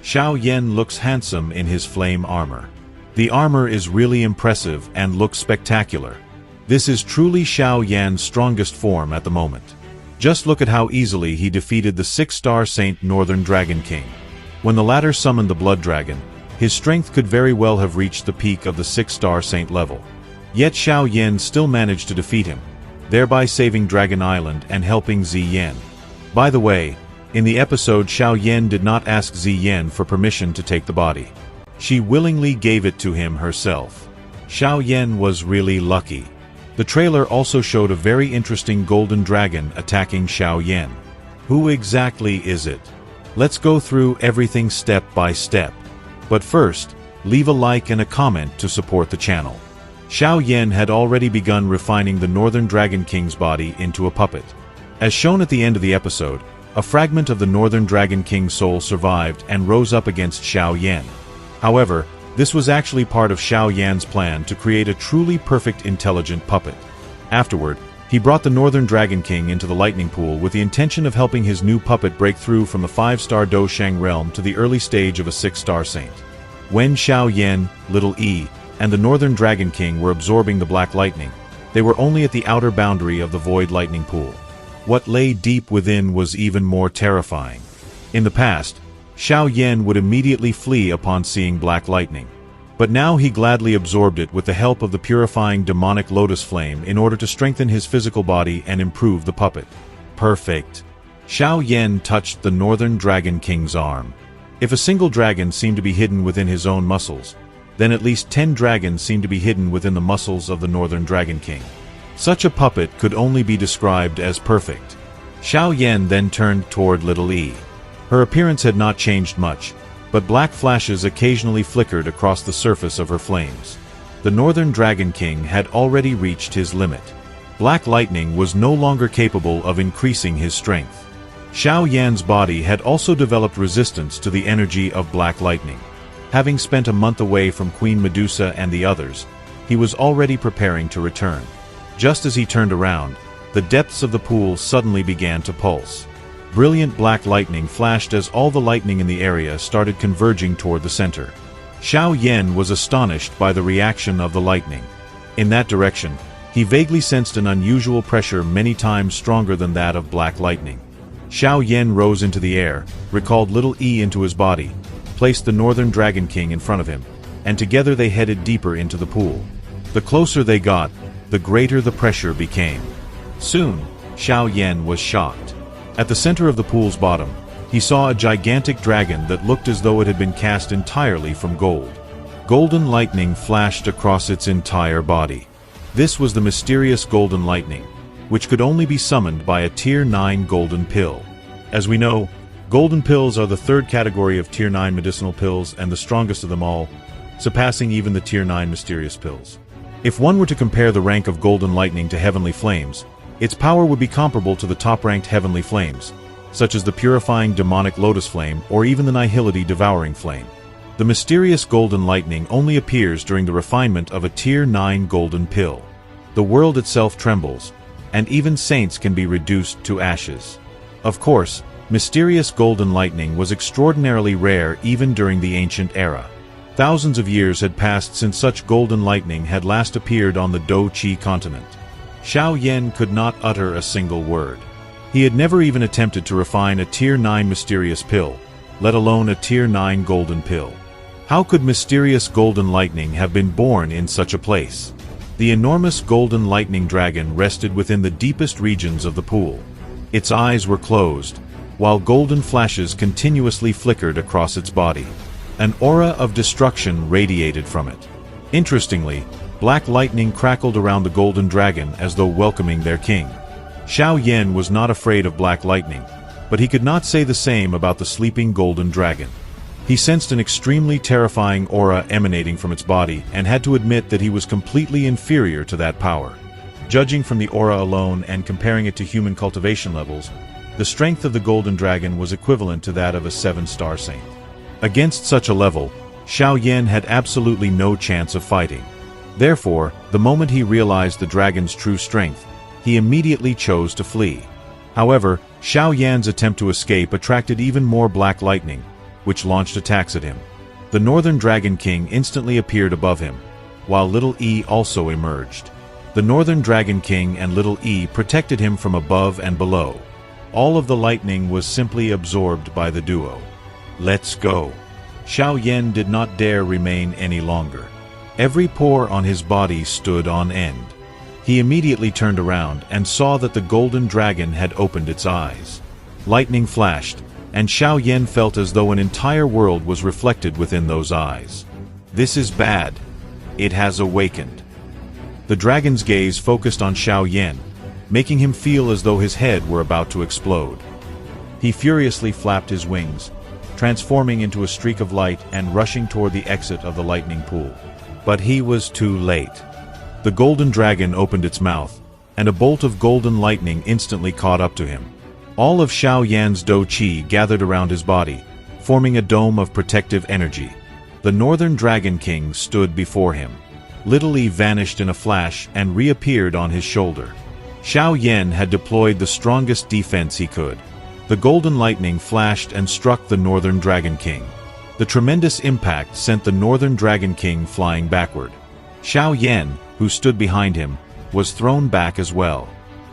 Xiao Yan looks handsome in his flame armor. The armor is really impressive and looks spectacular. This is truly Xiao Yan's strongest form at the moment. Just look at how easily he defeated the 6-star Saint Northern Dragon King. When the latter summoned the Blood Dragon, his strength could very well have reached the peak of the 6-star Saint level. Yet Xiao Yan still managed to defeat him, thereby saving Dragon Island and helping Ziyan. By the way, in the episode, Xiao Yan did not ask Ziyan for permission to take the body. She willingly gave it to him herself. Xiao Yan was really lucky. The trailer also showed a very interesting golden dragon attacking Xiao Yan. Who exactly is it? Let's go through everything step by step. But first, leave a like and a comment to support the channel. Xiao Yan had already begun refining the Northern Dragon King's body into a puppet. As shown at the end of the episode, a fragment of the Northern Dragon King's soul survived and rose up against Xiao Yan. However, this was actually part of Xiao Yan's plan to create a truly perfect intelligent puppet. Afterward, he brought the Northern Dragon King into the lightning pool with the intention of helping his new puppet break through from the 5-star Doshang realm to the early stage of a 6-star saint. When Xiao Yan, Little E, and the Northern Dragon King were absorbing the black lightning, they were only at the outer boundary of the void lightning pool. What lay deep within was even more terrifying. In the past, Xiao Yan would immediately flee upon seeing black lightning. But now he gladly absorbed it with the help of the purifying demonic lotus flame in order to strengthen his physical body and improve the puppet. Perfect. Xiao Yan touched the Northern Dragon King's arm. If a single dragon seemed to be hidden within his own muscles, then at least 10 dragons seemed to be hidden within the muscles of the Northern Dragon King. Such a puppet could only be described as perfect. Xiao Yan then turned toward Little E. Her appearance had not changed much, but black flashes occasionally flickered across the surface of her flames. The Northern Dragon King had already reached his limit. Black lightning was no longer capable of increasing his strength. Xiao Yan's body had also developed resistance to the energy of black lightning. Having spent a month away from Queen Medusa and the others, he was already preparing to return. Just as he turned around, the depths of the pool suddenly began to pulse. Brilliant black lightning flashed as all the lightning in the area started converging toward the center. Xiao Yan was astonished by the reaction of the lightning. In that direction, he vaguely sensed an unusual pressure many times stronger than that of black lightning. Xiao Yan rose into the air, recalled Little E into his body, placed the Northern Dragon King in front of him, and together they headed deeper into the pool. The closer they got, the greater the pressure became. Soon, Xiao Yan was shocked. At the center of the pool's bottom, he saw a gigantic dragon that looked as though it had been cast entirely from gold. Golden lightning flashed across its entire body. This was the mysterious golden lightning, which could only be summoned by a Tier 9 golden pill. As we know, golden pills are the third category of Tier 9 medicinal pills and the strongest of them all, surpassing even the Tier 9 mysterious pills. If one were to compare the rank of golden lightning to heavenly flames, its power would be comparable to the top-ranked heavenly flames, such as the purifying demonic lotus flame or even the nihility devouring flame. The mysterious golden lightning only appears during the refinement of a Tier 9 golden pill. The world itself trembles, and even saints can be reduced to ashes. Of course, mysterious golden lightning was extraordinarily rare even during the ancient era. Thousands of years had passed since such golden lightning had last appeared on the Do-Chi continent. Xiao Yan could not utter a single word. He had never even attempted to refine a Tier 9 mysterious pill, let alone a Tier 9 golden pill. How could mysterious golden lightning have been born in such a place? The enormous golden lightning dragon rested within the deepest regions of the pool. Its eyes were closed, while golden flashes continuously flickered across its body. An aura of destruction radiated from it. Interestingly, black lightning crackled around the golden dragon as though welcoming their king. Xiao Yan was not afraid of black lightning, but he could not say the same about the sleeping golden dragon. He sensed an extremely terrifying aura emanating from its body and had to admit that he was completely inferior to that power. Judging from the aura alone and comparing it to human cultivation levels, the strength of the golden dragon was equivalent to that of a 7-star saint. Against such a level, Xiao Yan had absolutely no chance of fighting. Therefore, the moment he realized the dragon's true strength, he immediately chose to flee. However, Xiao Yan's attempt to escape attracted even more black lightning, which launched attacks at him. The Northern Dragon King instantly appeared above him, while Little E also emerged. The Northern Dragon King and Little E protected him from above and below. All of the lightning was simply absorbed by the duo. Let's go. Xiao Yan did not dare remain any longer. Every pore on his body stood on end. He immediately turned around and saw that the golden dragon had opened its eyes. Lightning flashed, and Xiao Yan felt as though an entire world was reflected within those eyes. This is bad. It has awakened. The dragon's gaze focused on Xiao Yan, making him feel as though his head were about to explode. He furiously flapped his wings, transforming into a streak of light and rushing toward the exit of the lightning pool. But he was too late. The golden dragon opened its mouth, and a bolt of golden lightning instantly caught up to him. All of Xiao Yan's Do Qi gathered around his body, forming a dome of protective energy. The Northern Dragon King stood before him. Little E vanished in a flash and reappeared on his shoulder. Xiao Yan had deployed the strongest defense he could. The golden lightning flashed and struck the Northern Dragon King. The tremendous impact sent the Northern Dragon King flying backward. Xiao Yan, who stood behind him, was thrown back as well.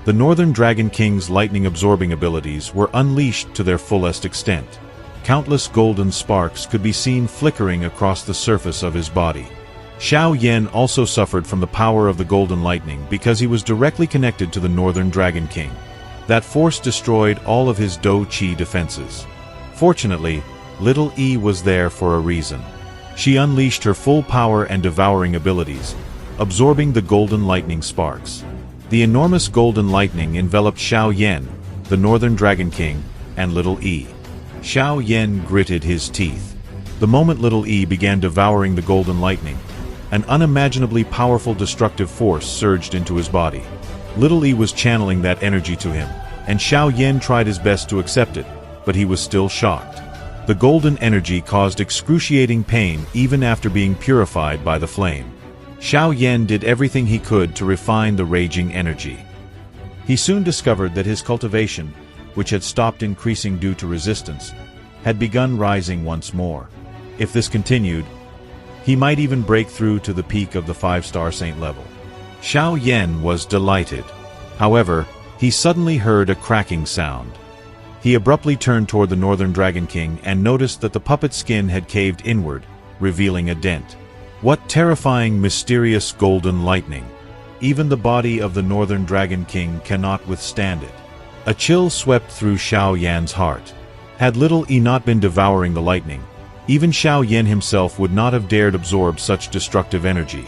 The Northern Dragon King's lightning-absorbing abilities were unleashed to their fullest extent. Countless golden sparks could be seen flickering across the surface of his body. Xiao Yan also suffered from the power of the golden lightning because he was directly connected to the Northern Dragon King. That force destroyed all of his Do Qi defenses. Fortunately, Little E was there for a reason. She unleashed her full power and devouring abilities, absorbing the golden lightning sparks. The enormous golden lightning enveloped Xiao Yan, the Northern Dragon King, and Little E. Xiao Yan gritted his teeth. The moment Little E began devouring the golden lightning, an unimaginably powerful destructive force surged into his body. Little E was channeling that energy to him, and Xiao Yan tried his best to accept it, but he was still shocked. The golden energy caused excruciating pain even after being purified by the flame. Xiao Yan did everything he could to refine the raging energy. He soon discovered that his cultivation, which had stopped increasing due to resistance, had begun rising once more. If this continued, he might even break through to the peak of the 5-star saint level. Xiao Yan was delighted. However, he suddenly heard a cracking sound. He abruptly turned toward the Northern Dragon King and noticed that the puppet's skin had caved inward, revealing a dent. What terrifying, mysterious golden lightning! Even the body of the Northern Dragon King cannot withstand it. A chill swept through Xiao Yan's heart. Had Little E not been devouring the lightning, even Xiao Yan himself would not have dared absorb such destructive energy.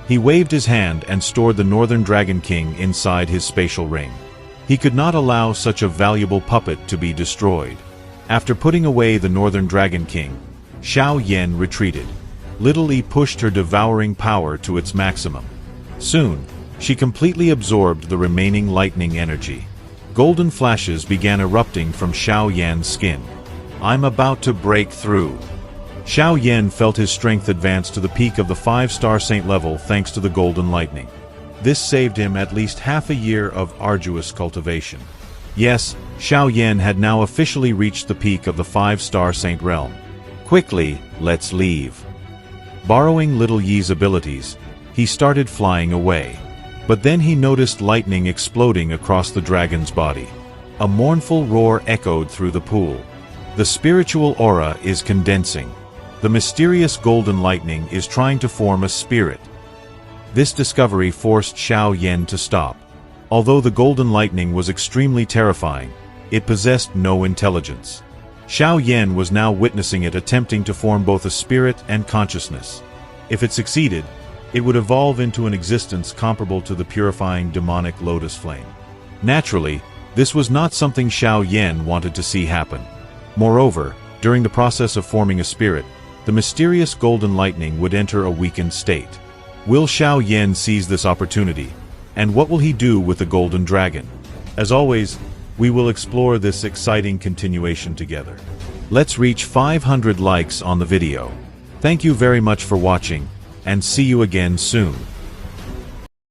He waved his hand and stored the Northern Dragon King inside his spatial ring. He could not allow such a valuable puppet to be destroyed. After putting away the Northern Dragon King, Xiao Yan retreated. Little E pushed her devouring power to its maximum. Soon, she completely absorbed the remaining lightning energy. Golden flashes began erupting from Xiao Yan's skin. "I'm about to break through." Xiao Yan felt his strength advance to the peak of the 5-star saint level thanks to the golden lightning. This saved him at least half a year of arduous cultivation. Yes, Xiao Yan had now officially reached the peak of the 5-star saint realm. Quickly, let's leave. Borrowing Little Yi's abilities, he started flying away. But then he noticed lightning exploding across the dragon's body. A mournful roar echoed through the pool. The spiritual aura is condensing. The mysterious golden lightning is trying to form a spirit. This discovery forced Xiao Yan to stop. Although the golden lightning was extremely terrifying, it possessed no intelligence. Xiao Yan was now witnessing it attempting to form both a spirit and consciousness. If it succeeded, it would evolve into an existence comparable to the purifying demonic lotus flame. Naturally, this was not something Xiao Yan wanted to see happen. Moreover, during the process of forming a spirit, the mysterious golden lightning would enter a weakened state. Will Xiao Yan seize this opportunity? And what will he do with the golden dragon? As always, we will explore this exciting continuation together. Let's reach 500 likes on the video. Thank you very much for watching, and see you again soon.